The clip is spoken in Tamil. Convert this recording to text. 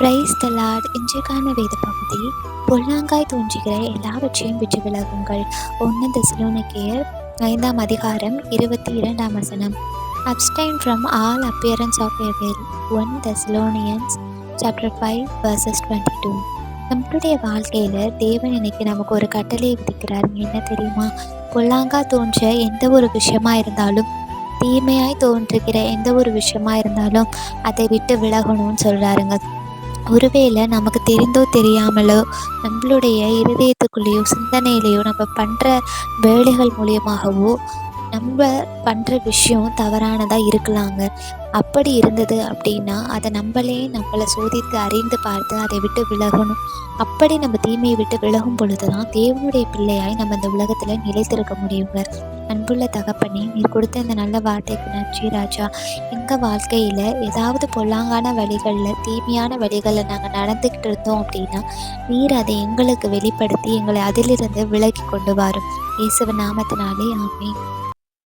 Praise the Lord. இன்றைக்கான வேத பகுதி, பொல்லாங்காய் தோன்றுகிற எல்லாவற்றையும் விட்டு விலகுங்கள். 1 தெசலோனிக்கேயர் 5ஆம் அதிகாரம் 22ஆம் வசனம். Abstain from all appearance of evil. 1 Thessalonians chapter 5 verses 22. நம்மளுடைய வாழ்க்கையில தேவன் இன்னைக்கு நமக்கு ஒரு கட்டளையை விதிக்கிறாரு. என்ன தெரியுமா? பொல்லாங்கா தோன்ற எந்த ஒரு விஷயமா இருந்தாலும், தீமையாய் தோன்றுகிற எந்த ஒரு விஷயமா இருந்தாலும் அதை விட்டு விலகணும்னு சொல்றாருங்க. ஒருவேளை நமக்கு தெரிந்தோ தெரியாமலோ நம்மளுடைய இருதயத்துக்குள்ளேயோ சிந்தனையிலையோ நம்ம பண்ணுற வேலைகள் மூலியமாகவோ நம்ம பண்ணுற விஷயம் தவறானதாக இருக்கலாங்க. அப்படி இருந்தது அப்படின்னா அதை நம்மளை சோதித்து அறிந்து பார்த்து அதை விட்டு விலகணும். அப்படி நம்ம தீமையை விட்டு விலகும் பொழுது தான் தேவனுடைய பிள்ளையாய் நம்ம இந்த உலகத்தில் நிலைத்திருக்க முடியுங்க. அன்புள்ள தகப்பனே, நீர் கொடுத்த இந்த நல்ல வார்த்தைக்கு நன்றி ராஜா. எங்கள் வாழ்க்கையில் ஏதாவது பொல்லாங்கான வழிகளில் தீமையான வழிகளில் நாங்கள் நடந்துக்கிட்டு இருந்தோம் அப்படின்னா நீர் அதை எங்களுக்கு வெளிப்படுத்தி எங்களை அதிலிருந்து விலக்கி கொண்டு வரும். இயேசுவின் நாமத்தினாலே ஆமென்.